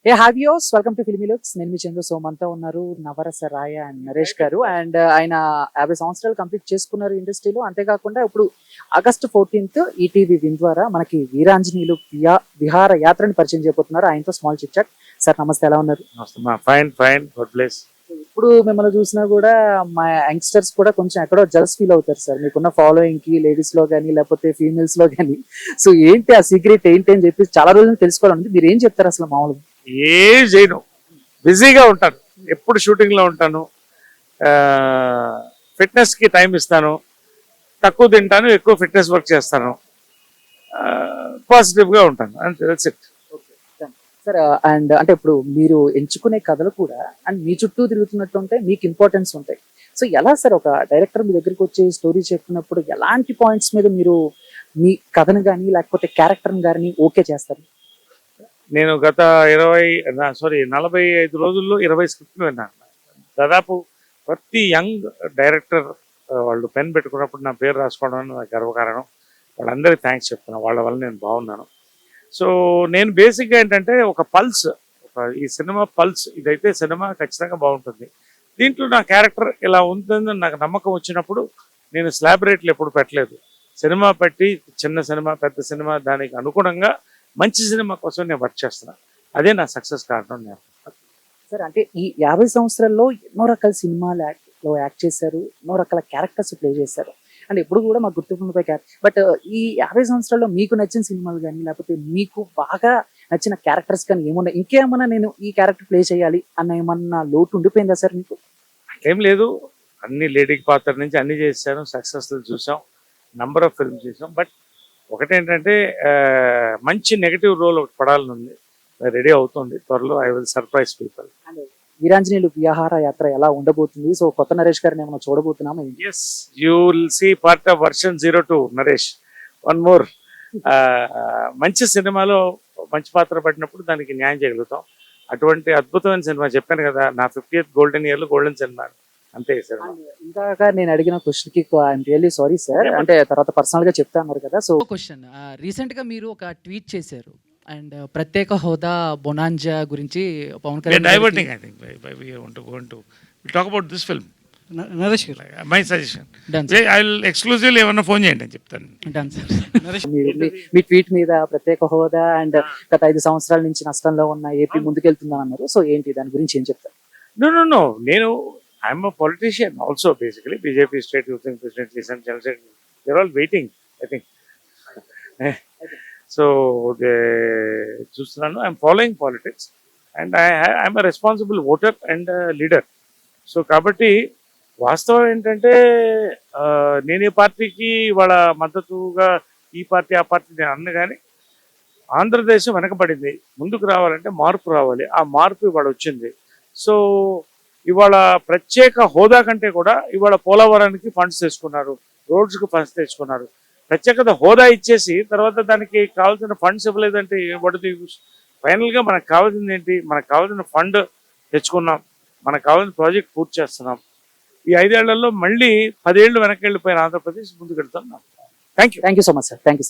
ఏ హావియోస్ welcome to Filmy Looks. నేను మీ చంద్ర సోమంతా ఉన్నారు, నవరస రాయ అండ్ నరేష్ గారు. అండ్ ఆయన 50 సంవత్సరాలు కంప్లీట్ చేసుకున్నారు ఇండస్ట్రీలో. అంతేకాకుండా ఇప్పుడు ఆగస్టు 14th ఈటీవీ విన్ ద్వారా మనకి వీరాంజనేయులు విహార యాత్రని పరిచయం చేయబోతున్నారు. ఆయనతో స్మాల్ చిట్ చాట్. సార్ నమస్తే, ఎలా ఉన్నారు? Fine fine good place. ఇప్పుడు మిమ్మల్ని చూసినా కూడా మా యంగ్స్టర్స్ కూడా కొంచెం ఎక్కడో జల్స్ ఫీల్ అవుతారు సార్, మీకున్న ఫాలోయింగ్ కి, లేడీస్ లో కానీ లేకపోతే ఫీమేల్స్ లో కానీ. సో ఏంటి ఆ సీక్రెట్ ఏంటి అని చెప్పి చాలా రోజులు తెలుసుకోవాలంటే మీరు ఏం చెప్తారు అసలు? మామూలుగా ఏం చేయను, బిజీగా ఉంటాను, ఎప్పుడు షూటింగ్ లో ఉంటాను, ఫిట్నెస్ కి టైం ఇస్తాను, తక్కువ తింటాను, ఎక్కువ ఫిట్నెస్ వర్క్ చేస్తాను, పాజిటివ్ గా ఉంటాను, అంతే. That's it. సార్ అండ్ అంటే ఇప్పుడు మీరు ఎంచుకునే కథలు కూడా అండ్ మీ చుట్టూ తిరుగుతున్నట్టు ఉంటాయి, మీకు ఇంపార్టెన్స్ ఉంటాయి. సో ఎలా సార్ ఒక డైరెక్టర్ మీ దగ్గరికి వచ్చి స్టోరీ చెప్తున్నప్పుడు ఎలాంటి పాయింట్స్ మీద మీరు మీ కథను కానీ లేకపోతే క్యారెక్టర్ గారిని ఓకే చేస్తారు? నేను గత 45 రోజుల్లో 20 స్క్రిప్ట్లు విన్నాను. దాదాపు ప్రతి యంగ్ డైరెక్టర్ వాళ్ళు పెన్ పెట్టుకున్నప్పుడు నా పేరు రాసుకోవడం నాకు గర్వకారణం. వాళ్ళందరికీ థ్యాంక్స్ చెప్తున్నాను, వాళ్ళ వల్ల నేను బాగున్నాను. సో నేను బేసిక్గా ఏంటంటే ఒక పల్స్, ఈ సినిమా పల్స్, ఇదైతే సినిమా ఖచ్చితంగా బాగుంటుంది, దీంట్లో నా క్యారెక్టర్ ఇలా ఉంటుందని నాకు నమ్మకం వచ్చినప్పుడు నేను స్లాబ్ రేట్లు ఎప్పుడు పెట్టలేదు. సినిమా పెట్టి చిన్న సినిమా, పెద్ద సినిమా, దానికి అనుగుణంగా మంచి సినిమా కోసం నేను వర్క్ చేస్తున్నాను. అదే నా సక్సెస్ కారణం. నేను సార్ అంటే ఈ 50 సంవత్సరాల్లో ఎన్నో రకాల సినిమాలో యాక్ట్ చేశారు, ఎన్నో రకాల క్యారెక్టర్స్ ప్లే చేశారు. అండ్ ఎప్పుడు కూడా మాకు గుర్తుండిపోయే క్యారెక్టర్. బట్ ఈ 50 సంవత్సరాల్లో మీకు నచ్చిన సినిమాలు కానీ లేకపోతే మీకు బాగా నచ్చిన క్యారెక్టర్స్ కానీ ఏమున్నాయి? ఇంకేమన్నా నేను ఈ క్యారెక్టర్ ప్లే చేయాలి అన్న ఏమన్నా లోటు ఉండిపోయిందా సార్ మీకు? ఏం లేదు, అన్ని లేడీ పాత్ర నుంచి అన్ని చేశాను, సక్సెస్ చూసాం, నంబర్ ఆఫ్ ఫిల్మ్స్ చేసాం. బట్ ఒకటేంటంటే మంచి నెగటివ్ రోల్ ఒకటి పడాలని ఉంది, రెడీ అవుతుంది త్వరలో. I will surprise people. Veeranjaneyulu Vihara Yatra ఎలా ఉండబోతుంది? సో కొత్త నరేష్ గారిని ఏమైనా చూడబోతున్నామా? Yes, you will see part of version 02 Naresh. One more, మంచి సినిమాలో మంచి పాత్ర పడినప్పుడు దానికి న్యాయం చేయగలుగుతాం. అటువంటి అద్భుతమైన సినిమా చెప్పాను కదా, నా 50th గోల్డెన్ ఇయర్లో గోల్డెన్ సినిమా అంతే సార్. ఇందాక నేను అడిగిన క్వశ్చన్ కి ఐఎమ్ రియల్లీ సారీ సార్, అంటే తర్వాత పర్సనల్ గా చెప్తా అన్నారు కదా. సో క్వశ్చన్, రీసెంట్ గా మీరు ఒక ట్వీట్ చేశారు అండ్ ప్రత్యేక హోదా బొనాంజా గురించి Pawan Kalyan diverting. I think we want to talk about this film. Naresh my suggestion, I will exclusively ఏమన్నా ఫోన్ చేయండి అని చెప్తాను. Done sir. నరేష్ మీ ట్వీట్ మీద ప్రత్యేక హోదా అండ్ గత 5 సంవత్సరాల నుంచి నష్టంలో ఉన్న ఏపీ ముందుకెళ్తుందని అన్నారు. సో ఏంటి దాని గురించి ఏం చెప్తారు? నో, నేను I'm a politician also, basically BJP state youth president చేశాను, general they're all waiting I think. So చూస్తున్నాను, I'm following politics and I'm a responsible voter and leader. So కాబట్టి వాస్తవం ఏంటంటే నేను ఏ పార్టీకి వాళ్ళ మద్దతుగా ఈ పార్టీ ఆ పార్టీ నేను అన్న, కానీ ఆంధ్రదేశం వెనకబడింది, ముందుకు రావాలంటే మార్పు రావాలి, ఆ మార్పు ఇవాళ వచ్చింది. సో ఇవాళ ప్రత్యేక హోదా కంటే కూడా ఇవాళ పోలవరానికి ఫండ్స్ తెచ్చుకున్నారు, రోడ్స్కి ఫండ్స్ తెచ్చుకున్నారు. ప్రత్యేకత హోదా ఇచ్చేసి తర్వాత దానికి కావాల్సిన ఫండ్స్ ఇవ్వలేదంటే పడుతుంది. ఫైనల్గా మనకు కావాల్సింది ఏంటి? మనకు కావాల్సిన ఫండ్ తెచ్చుకున్నాం, మనకు కావాల్సిన ప్రాజెక్ట్ పూర్తి చేస్తున్నాం. ఈ 5 ఏళ్లలో మళ్ళీ 10 ఏళ్ళు వెనక్కి వెళ్ళిపోయిన ఆంధ్రప్రదేశ్ ముందుకు వెళ్తున్నాం. Thank you so much sir. Thank you.